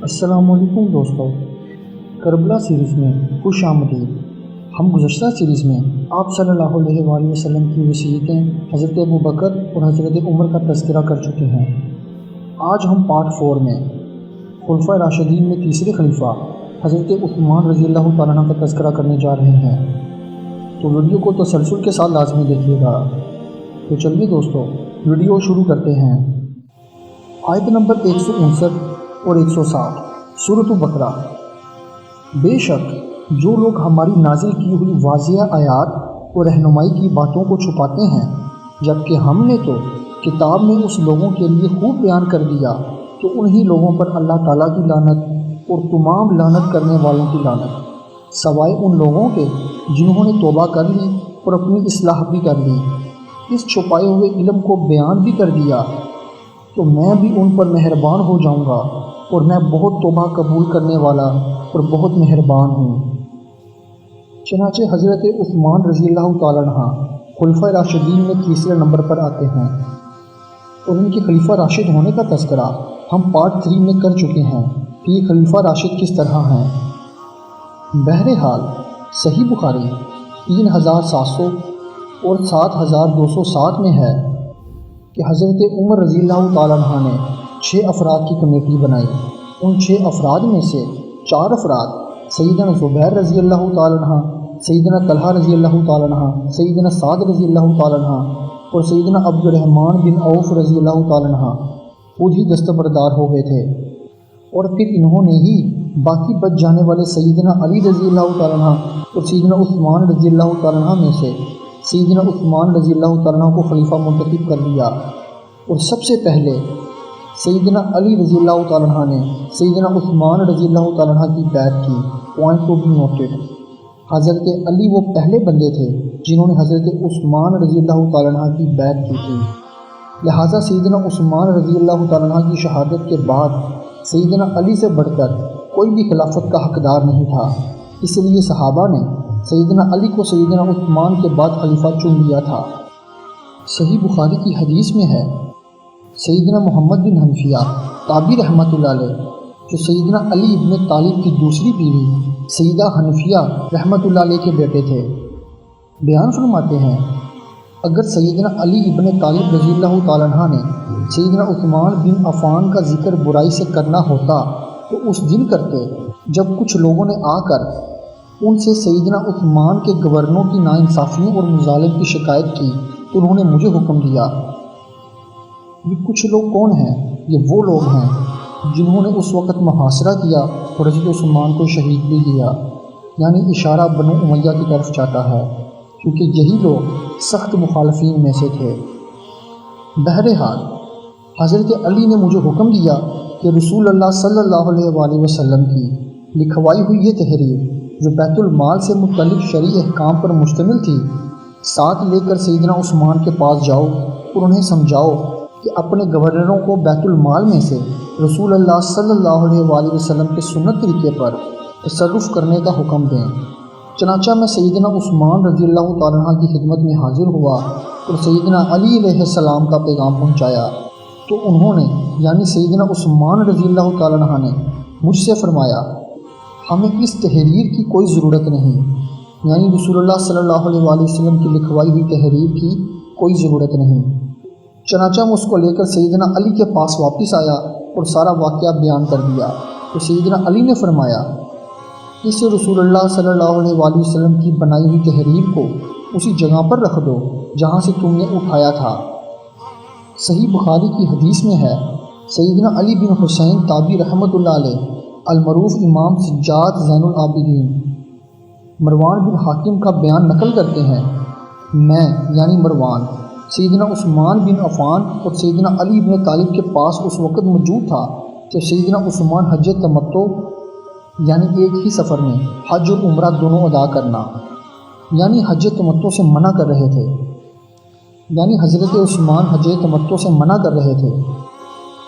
السلام علیکم دوستو، کربلا سیریز میں خوش آمدید۔ ہم گزشتہ سیریز میں آپ صلی اللہ علیہ وآلہ وسلم کی وصیتیں حضرت ابوبکر اور حضرت عمر کا تذکرہ کر چکے ہیں۔ آج ہم پارٹ 4 میں خلفائے راشدین میں تیسرے خلیفہ حضرت عثمان رضی اللہ تعالیٰ عنہ کا تذکرہ کرنے جا رہے ہیں، تو ویڈیو کو تسلسل کے ساتھ لازمی دیکھیے گا۔ تو چلیے دوستو، ویڈیو شروع کرتے ہیں۔ آیت نمبر 159 اور 160 سورۃ بقرہ۔ بے شک جو لوگ ہماری نازل کی ہوئی واضح آیات اور رہنمائی کی باتوں کو چھپاتے ہیں، جبکہ ہم نے تو کتاب میں اس لوگوں کے لیے خوب بیان کر دیا، تو انہی لوگوں پر اللہ تعالیٰ کی لعنت اور تمام لعنت کرنے والوں کی لعنت، سوائے ان لوگوں کے جنہوں نے توبہ کر لی اور اپنی اصلاح بھی کر لی، اس چھپائے ہوئے علم کو بیان بھی کر دیا، تو میں بھی ان پر مہربان ہو جاؤں گا، اور میں بہت توبہ قبول کرنے والا اور بہت مہربان ہوں۔ چنانچہ حضرت عثمان رضی اللہ تعالیٰ عنہ خلفائے راشدین میں تیسرے نمبر پر آتے ہیں، اور ان کے خلیفہ راشد ہونے کا تذکرہ ہم پارٹ 3 میں کر چکے ہیں کہ یہ خلیفہ راشد کس طرح ہیں۔ بہرحال صحیح بخاری 3700 اور 7207 میں ہے کہ حضرت عمر رضی اللہ تعالیٰ عنہ نے 6 افراد کی کمیٹی بنائی۔ ان 6 افراد میں سے 4 افراد سیدنا زبیر رضی اللہ تعالیٰ عنہ، سیدنا طلحہ رضی اللہ تعالیٰ عنہ، سیدنا سعد رضی اللہ تعالیٰ عنہ اور سیدنا عبد الرحمن بن عوف رضی اللہ تعالیٰ عنہ خود ہی دستبردار ہو گئے تھے، اور پھر انہوں نے ہی باقی بچ جانے والے سیدنا علی رضی اللہ تعالیٰ عنہ اور سیدنا عثمان رضی اللہ تعالیٰ عنہ میں سے سیدنا عثمان رضی اللہ تعالیٰ عنہ کو خلیفہ منتخب کر دیا، اور سب سے پہلے سیدنا علی رضی اللہ تعالیٰ عنہ نے سیدنا عثمان رضی اللہ تعالیٰ عنہ کی بیعت کی۔ پوائنٹ ٹو بی نوٹڈ، حضرت علی وہ پہلے بندے تھے جنہوں نے حضرت عثمان رضی اللہ تعالیٰ عنہ کی بیعت کی تھی، لہٰذا سیدنا عثمان رضی اللہ تعالیٰ عنہ کی شہادت کے بعد سیدنا علی سے بڑھ کر کوئی بھی خلافت کا حقدار نہیں تھا، اس لیے صحابہ نے سیدنا علی کو سیدنا عثمان کے بعد خلیفہ چن لیا تھا۔ صحیح بخاری کی حدیث میں ہے، سیدنا محمد بن حنفیہ تابعی رحمۃ اللہ علیہ، جو سیدنا علی ابن طالب کی دوسری بیوی سیدہ حنفیہ رحمۃ اللہ علیہ کے بیٹے تھے، بیان فرماتے ہیں اگر سیدنا علی ابن طالب رضی اللہ تعالیٰ عنہ نے سیدنا عثمان بن عفان کا ذکر برائی سے کرنا ہوتا تو اس دن کرتے جب کچھ لوگوں نے آ کر ان سے سیدنا عثمان کے گورنروں کی ناانصافیوں اور مظالم کی شکایت کی، تو انہوں نے مجھے حکم دیا۔ یہ کچھ لوگ کون ہیں؟ یہ وہ لوگ ہیں جنہوں نے اس وقت محاصرہ کیا اور حضرت عثمان کو شہید بھی کیا، یعنی اشارہ بنو امیہ کی طرف جاتا ہے، کیونکہ یہی لوگ سخت مخالفین میں سے تھے۔ بہرحال حضرت علی نے مجھے حکم دیا کہ رسول اللہ صلی اللہ علیہ وآلہ وسلم کی لکھوائی ہوئی یہ تحریر جو بیت المال سے متعلق شرعی احکام پر مشتمل تھی، ساتھ لے کر سیدنا عثمان کے پاس جاؤ اور انہیں سمجھاؤ کہ اپنے گورنروں کو بیت المال میں سے رسول اللہ صلی اللہ علیہ وآلہ وسلم کے سنت طریقے پر تصرف کرنے کا حکم دیں۔ چنانچہ میں سیدنا عثمان رضی اللہ تعالیٰ عنہ کی خدمت میں حاضر ہوا اور سیدنا علی علیہ السلام کا پیغام پہنچایا، تو انہوں نے یعنی سیدنا عثمان رضی اللہ تعالیٰ عنہ نے مجھ سے فرمایا ہمیں اس تحریر کی کوئی ضرورت نہیں، یعنی رسول اللہ صلی اللہ علیہ وآلہ وسلم کی لکھوائی ہوئی تحریر کی کوئی ضرورت نہیں۔ چنانچہ میں اس کو لے کر سیدنا علی کے پاس واپس آیا اور سارا واقعہ بیان کر دیا، تو سیدنا علی نے فرمایا اس رسول اللہ صلی اللہ علیہ وآلہ وسلم کی بنائی ہوئی تحریر کو اسی جگہ پر رکھ دو جہاں سے تم نے اٹھایا تھا۔ صحیح بخاری کی حدیث میں ہے، سیدنا علی بن حسین تابعی رحمۃ اللہ علیہ المعروف امام سجاد زین العابدین مروان بن حاکم کا بیان نقل کرتے ہیں، میں یعنی مروان سیدنا عثمان بن عفان اور سیدنا علی بن طالب کے پاس اس وقت موجود تھا جب سیدنا عثمان حج تمتع یعنی ایک ہی سفر میں حج اور عمرہ دونوں ادا کرنا یعنی حج تمتع سے منع کر رہے تھے، یعنی حضرت عثمان حج تمتع سے منع کر رہے تھے۔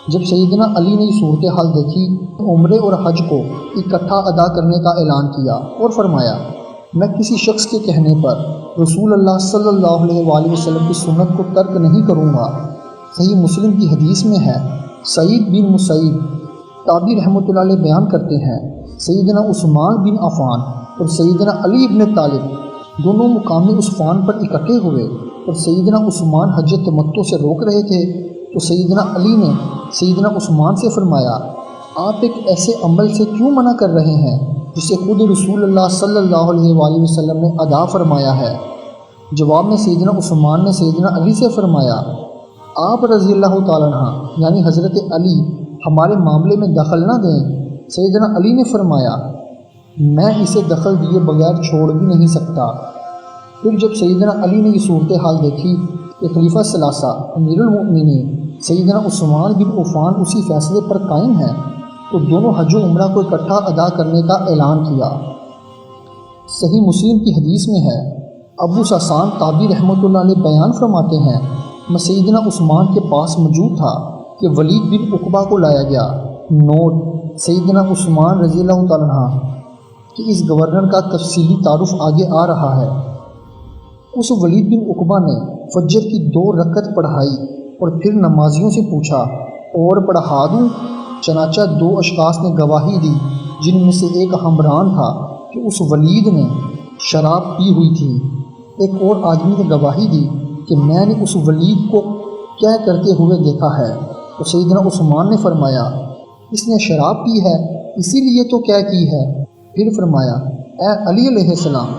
جب سیدنا علی نے یہ صورتحال دیکھی، عمرے اور حج کو اکٹھا ادا کرنے کا اعلان کیا اور فرمایا میں کسی شخص کے کہنے پر رسول اللہ صلی اللہ علیہ وآلہ وسلم کی سنت کو ترک نہیں کروں گا۔ صحیح مسلم کی حدیث میں ہے، سعید بن مسیب تابی رحمۃ اللہ علیہ بیان کرتے ہیں سیدنا عثمان بن عفان اور سیدنا علی ابن طالب دونوں مقامی عثمان پر اکٹھے ہوئے اور سیدنا عثمان حج تمتع سے روک رہے تھے تو سیدنا علی نے سیدنا عثمان سے فرمایا آپ ایک ایسے عمل سے کیوں منع کر رہے ہیں جسے خود رسول اللہ صلی اللہ علیہ وآلہ وسلم نے ادا فرمایا ہے؟ جواب میں سیدنا عثمان نے سیدنا علی سے فرمایا آپ رضی اللہ تعالیٰ عنہ یعنی حضرت علی ہمارے معاملے میں دخل نہ دیں۔ سیدنا علی نے فرمایا میں اسے دخل دیے بغیر چھوڑ بھی نہیں سکتا۔ پھر جب سیدنا علی نے یہ صورتحال دیکھی کہ خلیفہ ثلاثہ امیر المؤمنین سیدنا عثمان بن عفان اسی فیصلے پر قائم ہیں تو دونوں حج و عمرہ کو اکٹھا ادا کرنے کا اعلان کیا۔ صحیح مسلم کی حدیث میں ہے ابو ساسان تابی رحمۃ اللہ علیہ بیان فرماتے ہیں میں سیدنا عثمان کے پاس موجود تھا کہ ولید بن عقبہ کو لایا گیا۔ نوٹ: سیدنا عثمان رضی اللہ تعالیٰ عنہ کہ اس گورنر کا تفصیلی تعارف آگے آ رہا ہے۔ اس ولید بن عقبہ نے فجر کی 2 رکعت پڑھائی اور پھر نمازیوں سے پوچھا اور پڑھا دوں؟ چنانچہ 2 اشخاص نے گواہی دی جن میں سے ایک حمران تھا کہ اس ولید نے شراب پی ہوئی تھی۔ ایک اور آدمی نے گواہی دی کہ میں نے اس ولید کو کیا کرتے ہوئے دیکھا ہے تو سیدنا عثمان نے فرمایا اس نے شراب پی ہے اسی لیے تو کیا کی ہے۔ پھر فرمایا اے علی علیہ السلام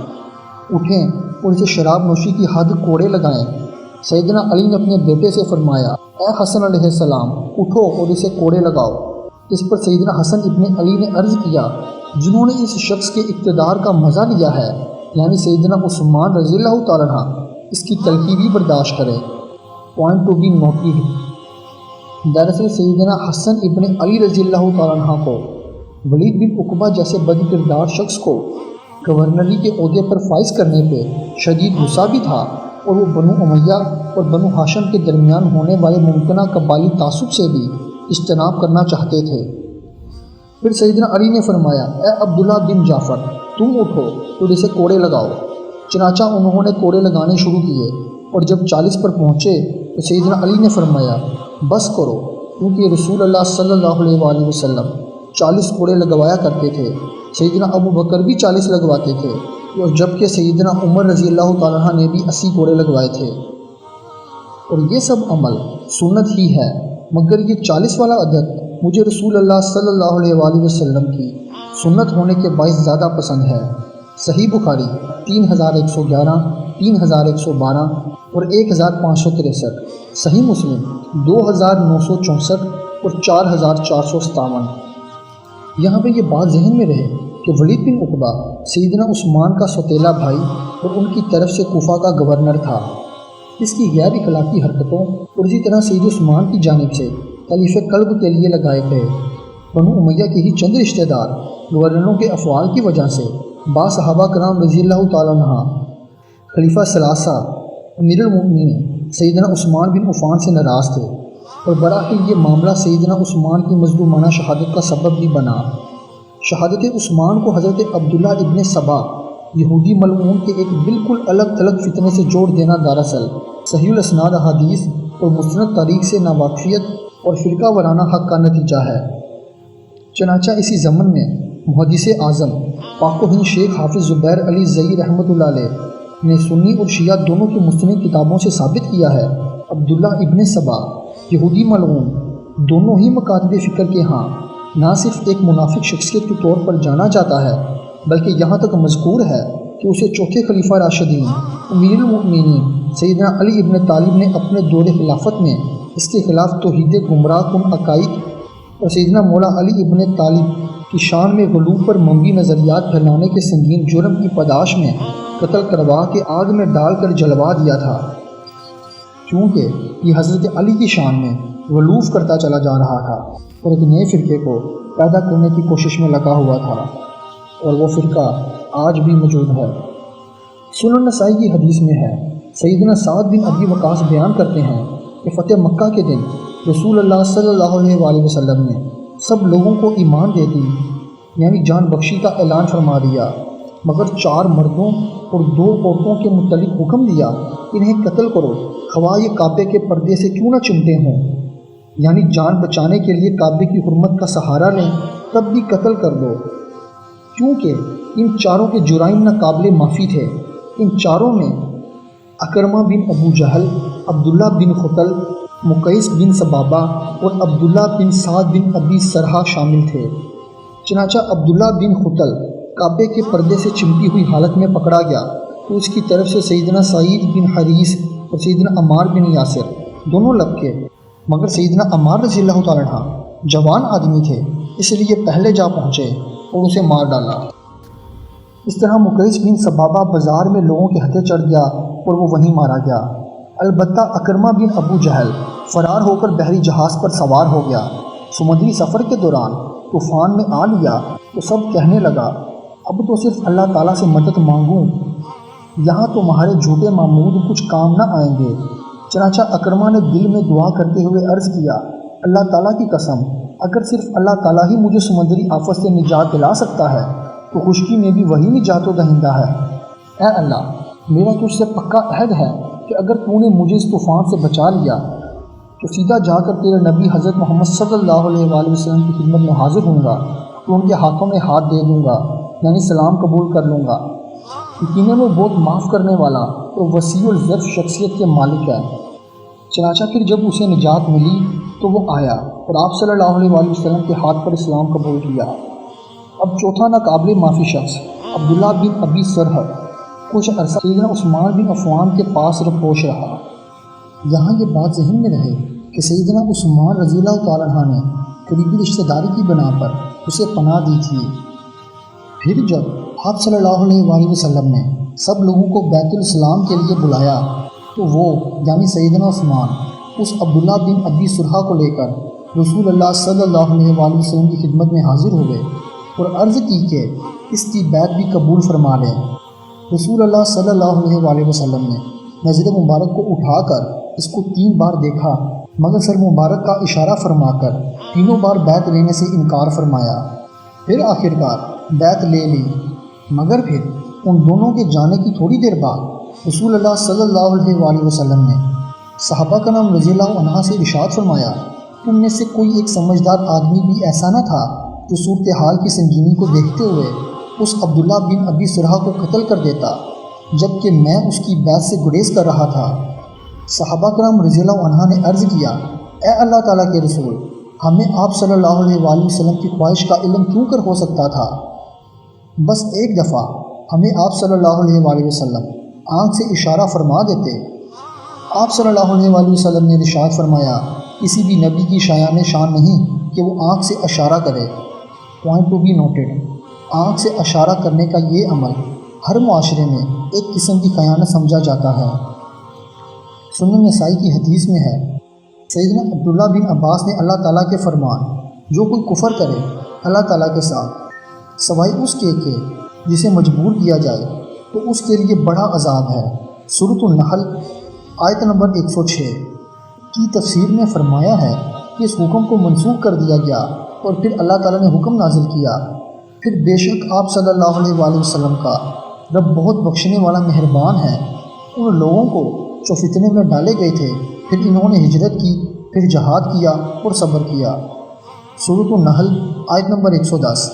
اٹھیں اور اسے شراب نوشی کی حد کوڑے لگائیں۔ سیدنا علی نے اپنے بیٹے سے فرمایا اے حسن علیہ السلام اٹھو اور اسے کوڑے لگاؤ۔ اس پر سیدنا حسن ابن علی نے عرض کیا جنہوں نے اس شخص کے اقتدار کا مزہ لیا ہے یعنی سیدنا عثمان رضی اللہ تعالیٰ عنہ اس کی تلخی بھی برداشت کرے۔ پوائنٹ ٹو بی نوٹڈ: دراصل سیدنا حسن ابن علی رضی اللہ تعالیٰ عنہ کو ولید بن عقبہ جیسے بد کردار شخص کو گورنری کے عہدے پر فائز کرنے پہ شدید غصہ بھی تھا اور وہ بنو امیہ اور بنو ہاشم کے درمیان ہونے والے ممکنہ قبائلی تعصب سے بھی اجتناب کرنا چاہتے تھے۔ پھر سیدنا علی نے فرمایا اے عبداللہ بن جعفر تم اٹھو اور اسے کوڑے لگاؤ۔ چنانچہ انہوں نے کوڑے لگانے شروع کیے اور جب 40 پر پہنچے تو سیدنا علی نے فرمایا بس کرو کیونکہ رسول اللہ صلی اللہ علیہ وآلہ وسلم 40 کوڑے لگوایا کرتے تھے۔ سیدنا ابو بکر بھی 40 لگواتے تھے اور جبکہ سیدنا عمر رضی اللہ تعالیٰ عنہ نے بھی 80 کوڑے لگوائے تھے۔ اور یہ سب عمل سنت ہی ہے مگر یہ 40 والا عدد مجھے رسول اللہ صلی اللہ علیہ وآلہ وسلم کی سنت ہونے کے باعث زیادہ پسند ہے۔ صحیح بخاری 3111، 3112 اور 1563، صحیح مسلم 2964 اور 4457۔ یہاں پہ یہ بات ذہن میں رہے کہ ولید بن عقبہ سیدنا عثمان کا سوتیلا بھائی اور ان کی طرف سے کوفہ کا گورنر تھا۔ اس کی غیر اخلاقی حرکتوں اور اسی طرح سید عثمان کی جانب سے تلیف قلب کے لیے لگائے گئے بنو امیہ کے ہی چند رشتہ دار گورنروں کے افعال کی وجہ سے بعض صحابہ کرام رضی اللہ تعالیٰ عنہ خلیفہ ثلاثہ امیر المؤمنین سیدنا عثمان بن عفان سے ناراض تھے اور براخر یہ معاملہ سیدنا عثمان کی مظلومانہ شہادت کا سبب بھی بنا۔ شہادت عثمان کو حضرت عبداللہ ابن سبا یہودی ملعون کے ایک بالکل الگ تھلگ فتنے سے جوڑ دینا دراصل صحیح الاسناد احادیث اور مستند تاریخ سے ناواقفیت اور فرقہ وارانہ حق کا نتیجہ ہے۔ چنانچہ اسی ضمن میں محدث اعظم پاک و ہند شیخ حافظ زبیر علی زئی رحمۃ اللہ علیہ نے سنی اور شیعہ دونوں کی مستند کتابوں سے ثابت کیا ہے عبداللہ ابن سبا یہودی ملعون دونوں ہی مکاتب فکر کے ہاں نہ صرف ایک منافق شخصیت کے طور پر جانا جاتا ہے بلکہ یہاں تک مذکور ہے کہ اسے چوتھے خلیفہ راشدین امیر المؤمنین سیدنا علی ابن طالب نے اپنے دور خلافت میں اس کے خلاف توحید گمراہ کن عقائد اور سیدنا مولا علی ابن طالب کی شان میں غلو پر منفی نظریات پھیلانے کے سنگین جرم کی پاداش میں قتل کروا کے آگ میں ڈال کر جلوا دیا تھا، کیونکہ یہ حضرت علی کی شان میں غلوف کرتا چلا جا رہا تھا اور ایک نئے فرقے کو پیدا کرنے کی کوشش میں لگا ہوا تھا، اور وہ فرقہ آج بھی موجود ہے۔ سنن نسائی کی حدیث میں ہے سیدنا سعد بن ابی وقاص بیان کرتے ہیں کہ فتح مکہ کے دن رسول اللہ صلی اللہ علیہ وآلہ وسلم نے سب لوگوں کو ایمان دے دی یعنی جان بخشی کا اعلان فرما دیا، مگر 4 مردوں اور 2 عورتوں کے متعلق حکم دیا انہیں قتل کرو خواہ یہ کعبے کے پردے سے کیوں نہ چمٹے ہوں۔ یعنی جان بچانے کے لیے کعبے کی حرمت کا سہارا لیں تب بھی قتل کر دو، کیونکہ ان چاروں کے جرائم ناقابل معافی تھے۔ ان چاروں میں اکرمہ بن ابو جہل، عبداللہ بن خطل، مقیس بن سبابہ اور عبداللہ بن سعد بن ابی سرحہ شامل تھے۔ چنانچہ عبداللہ بن خطل کعبے کے پردے سے چمٹی ہوئی حالت میں پکڑا گیا تو اس کی طرف سے سیدنا سعید بن حریث اور سیدنا عمار بن یاسر دونوں لپکے، مگر سیدنا عمار رضی اللہ تعالیٰ عنہ جوان آدمی تھے، اس لیے پہلے جا پہنچے اور اسے مار ڈالا۔ اس طرح مقیس بن سبابہ بازار میں لوگوں کے ہتھے چڑھ گیا اور وہ وہیں مارا گیا۔ البتہ اکرمہ بن ابو جہل فرار ہو کر بحری جہاز پر سوار ہو گیا۔ سمندری سفر کے دوران طوفان میں آ لیا تو سب کہنے لگا، اب تو صرف اللہ تعالیٰ سے مدد مانگوں، یہاں تمہارے جھوٹے معبود کچھ کام نہ آئیں گے۔ چنانچہ اکرمہ نے دل میں دعا کرتے ہوئے عرض کیا، اللہ تعالیٰ کی قسم، اگر صرف اللہ تعالیٰ ہی مجھے سمندری آفت سے نجات دلا سکتا ہے تو خشکی میں بھی وہی نجات و دہندہ ہے۔ اے اللہ، میرا تجھ سے پکا عہد ہے کہ اگر تو نے مجھے اس طوفان سے بچا لیا تو سیدھا جا کر تیرے نبی حضرت محمد صلی اللہ علیہ وآلہ وسلم کی خدمت میں حاضر ہوں گا تو ان کے ہاتھوں میں ہاتھ دے دوں گا، یعنی سلام قبول کر لوں گا۔ یقیناً وہ بہت معاف کرنے والا اور وسیع الظرف شخصیت کے مالک ہے۔ چنانچہ پھر جب اسے نجات ملی تو وہ آیا اور آپ صلی اللہ علیہ وآلہ وسلم کے ہاتھ پر اسلام قبول کیا۔ اب چوتھا ناقابل معافی شخص عبداللہ بن ابی سرحہ کچھ عرصہ سیدنا عثمان بن عفان کے پاس رپوش رہا۔ یہاں یہ بات ذہن میں رہے کہ سیدنا عثمان رضی اللہ تعالیٰ عنہ نے قریبی رشتہ داری کی بنا پر اسے پناہ دی تھی۔ پھر جب آپ صلی اللہ علیہ وآلہ وسلم نے سب لوگوں کو بیت الاسلام کے لیے بلایا تو وہ یعنی سیدنا عثمان اس عبداللہ بن ابی سرحہ کو لے کر رسول اللہ صلی اللہ علیہ وآلہ وسلم کی خدمت میں حاضر ہوئے اور عرض کی کہ اس کی بیعت بھی قبول فرما لیں۔ رسول اللہ صلی اللہ علیہ وآلہ وسلم نے نظر مبارک کو اٹھا کر اس کو 3 بار دیکھا، مگر سر مبارک کا اشارہ فرما کر تینوں بار بیعت لینے سے انکار فرمایا۔ پھر آخرکار بیعت لے لی، مگر پھر ان دونوں کے جانے کی تھوڑی دیر بعد رسول اللہ صلی اللہ علیہ وآلہ وسلم نے صحابہ کا نام رضی اللہ عنہ سے ارشاد فرمایا، ان میں سے کوئی ایک سمجھدار آدمی بھی ایسا نہ تھا جو صورتحال کی سنگینی کو دیکھتے ہوئے اس عبداللہ بن ابی سرحہ کو قتل کر دیتا، جبکہ میں اس کی بیعت سے گریز کر رہا تھا۔ صحابہ کرام رضی اللہ عنہ نے عرض کیا، اے اللہ تعالیٰ کے رسول، ہمیں آپ صلی اللہ علیہ وآلہ وسلم کی خواہش کا علم کیوں کر ہو سکتا تھا؟ بس ایک دفعہ ہمیں آپ صلی اللہ علیہ وآلہ وسلم آنکھ سے اشارہ فرما دیتے۔ آپ صلی اللہ علیہ وآلہ وسلم نے ارشاد فرمایا، کسی بھی نبی کی شایان شان نہیں کہ وہ آنکھ سے اشارہ کرے۔ پوائنٹ ٹو بی نوٹڈ، آنکھ سے اشارہ کرنے کا یہ عمل ہر معاشرے میں ایک قسم کی خیانت سمجھا جاتا ہے۔ سنن نسائی کی حدیث میں ہے، سیدنا عبداللہ بن عباس نے اللہ تعالیٰ کے فرمان، جو کوئی کفر کرے اللہ تعالیٰ کے ساتھ سوائے اس کے جسے مجبور کیا جائے تو اس کے لیے بڑا عذاب ہے، سورۃ النحل آیت نمبر 106 کی تفسیر میں فرمایا ہے کہ اس حکم کو منسوخ کر دیا گیا اور پھر اللہ تعالیٰ نے حکم نازل کیا، پھر بے شک آپ صلی اللہ علیہ وآلہ وسلم کا رب بہت بخشنے والا مہربان ہے۔ ان لوگوں کو جو فتنے میں ڈالے گئے تھے، پھر انہوں نے ہجرت کی، پھر جہاد کیا اور صبر کیا، سورۃ النحل آیت نمبر 110۔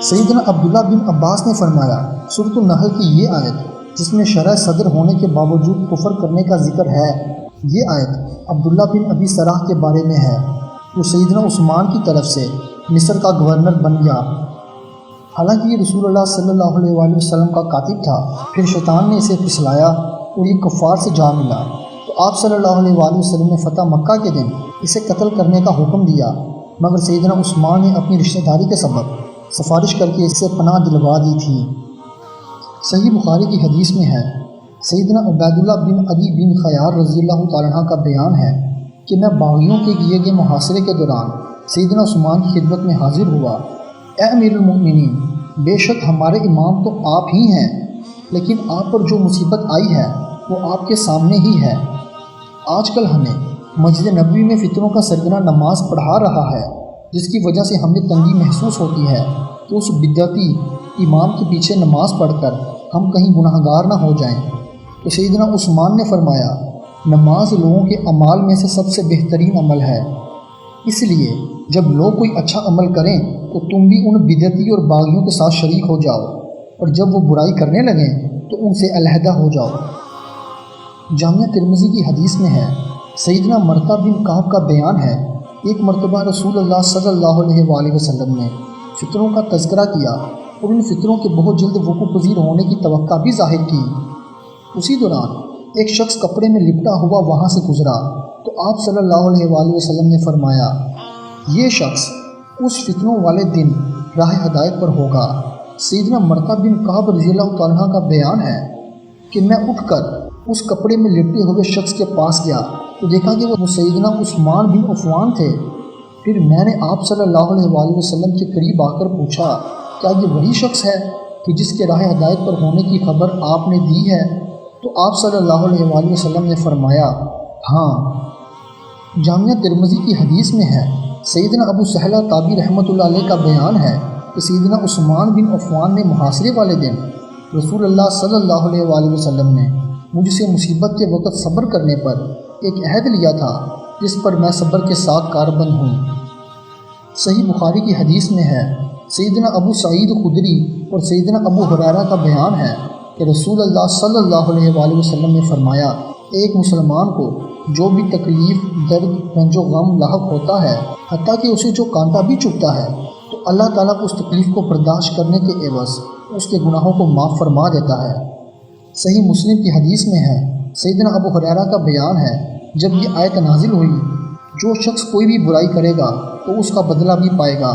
سیدنا عبداللہ بن عباس نے فرمایا، سورۃ النحل کی یہ آیت جس میں شرح صدر ہونے کے باوجود کفر کرنے کا ذکر ہے، یہ آیت عبداللہ بن ابی سرحہ کے بارے میں ہے، جو سیدنا عثمان کی طرف سے مصر کا گورنر بن گیا۔ حالانکہ یہ رسول اللہ صلی اللہ علیہ وآلہ وسلم کا کاتب تھا، پھر شیطان نے اسے پھسلایا اور یہ کفار سے جا ملا تو آپ صلی اللہ علیہ وآلہ وسلم نے فتح مکہ کے دن اسے قتل کرنے کا حکم دیا، مگر سیدنا عثمان نے اپنی رشتہ داری کے سبب سفارش کر کے اسے پناہ دلوا دی تھی۔ صحیح بخاری کی حدیث میں ہے، سیدنا عبیداللہ بن عدی بن خیار رضی اللہ تعالیٰ عنہ کا بیان ہے کہ میں باغیوں کے کیے گئے محاصرے کے دوران سیدنا عثمان کی خدمت میں حاضر ہوا۔ اے امیر المؤمنین، بے شک ہمارے امام تو آپ ہی ہیں، لیکن آپ پر جو مصیبت آئی ہے وہ آپ کے سامنے ہی ہے۔ آج کل ہمیں مسجد نبوی میں فطروں کا سرگنا نماز پڑھا رہا ہے، جس کی وجہ سے ہمیں تنگی محسوس ہوتی ہے کہ اس بدعتی امام کے پیچھے نماز پڑھ کر ہم کہیں گناہ گار نہ ہو جائیں۔ تو سیدنا عثمان نے فرمایا، نماز لوگوں کے اعمال میں سے سب سے بہترین عمل ہے، اس لیے جب لوگ کوئی اچھا عمل کریں تو تم بھی ان بدعتی اور باغیوں کے ساتھ شریک ہو جاؤ، اور جب وہ برائی کرنے لگیں تو ان سے علیحدہ ہو جاؤ۔ جامعہ ترمذی کی حدیث میں ہے، سیدنا مرثا بن کعب کا بیان ہے، ایک مرتبہ رسول اللہ صلی اللہ علیہ وآلہ وسلم نے فطروں کا تذکرہ کیا اور ان فطروں کے بہت جلد وقوع پذیر ہونے کی توقع بھی ظاہر کی۔ اسی دوران ایک شخص کپڑے میں لپٹا ہوا وہاں سے گزرا تو آپ صلی اللہ علیہ وآلہ وسلم نے فرمایا، یہ شخص اس فتنوں والے دن راہ ہدایت پر ہوگا۔ سیدنا مرثا بن کعب رضی اللہ تعالیٰ کا بیان ہے کہ میں اٹھ کر اس کپڑے میں لپٹے ہوئے شخص کے پاس گیا تو دیکھا کہ وہ سیدنا عثمان بن عفان تھے۔ پھر میں نے آپ صلی اللہ علیہ وآلہ وسلم کے قریب آ کر پوچھا، کیا یہ وہی شخص ہے کہ جس کے راہ ہدایت پر ہونے کی خبر آپ نے دی ہے؟ تو آپ صلی اللہ علیہ وآلہ وسلم نے فرمایا، ہاں۔ جامعہ ترمذی کی حدیث میں ہے، سیدنا ابو سہلہ تابعی رحمۃ اللہ علیہ کا بیان ہے کہ سیدنا عثمان بن عفان نے محاصرے والے دن رسول اللہ صلی اللہ علیہ وآلہ وسلم نے مجھ سے مصیبت کے وقت صبر کرنے پر ایک عہد لیا تھا جس پر میں صبر کے ساتھ کاربند ہوں۔ صحیح بخاری کی حدیث میں ہے، سیدنا ابو سعید خدری اور سیدنا ابو ہریرہ کا بیان ہے کہ رسول اللہ صلی اللہ علیہ وآلہ وسلم نے فرمایا، ایک مسلمان کو جو بھی تکلیف، درد، رنج و غم لاحق ہوتا ہے، حتیٰ کہ اسے جو کانٹا بھی چبھتا ہے، تو اللہ تعالیٰ اس تکلیف کو برداشت کرنے کے عوض اس کے گناہوں کو معاف فرما دیتا ہے۔ صحیح مسلم کی حدیث میں ہے، سیدنا ابو ہریرہ کا بیان ہے، جب یہ آیت نازل ہوئی، جو شخص کوئی بھی برائی کرے گا تو اس کا بدلہ بھی پائے گا،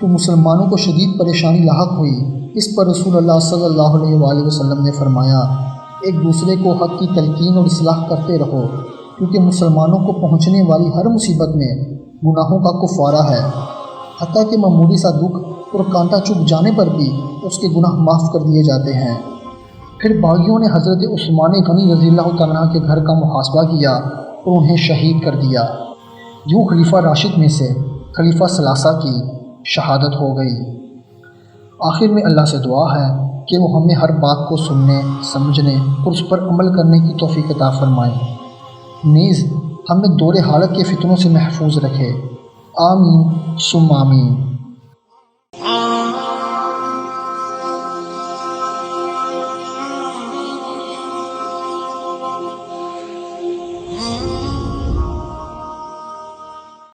تو مسلمانوں کو شدید پریشانی لاحق ہوئی۔ اس پر رسول اللہ صلی اللہ علیہ وآلہ وسلم نے فرمایا، ایک دوسرے کو حق کی تلقین اور اصلاح کرتے رہو، کیونکہ مسلمانوں کو پہنچنے والی ہر مصیبت میں گناہوں کا کفارہ ہے، حتیٰ کہ معمولی سا دکھ اور کانٹا چبھ جانے پر بھی اس کے گناہ معاف کر دیے جاتے ہیں۔ پھر باغیوں نے حضرت عثمان غنی رضی اللہ تعالیٰ کے گھر کا محاصرہ کیا اور انہیں شہید کر دیا۔ یوں خلیفہ راشد میں سے خلیفہ ثلاثہ کی شہادت ہو گئی۔ آخر میں اللہ سے دعا ہے کہ وہ ہمیں ہر بات کو سننے، سمجھنے اور اس پر عمل کرنے کی توفیق عطا فرمائے، نیز ہمیں دور حالت کے فتنوں سے محفوظ رکھے۔ آمین ثم آمین۔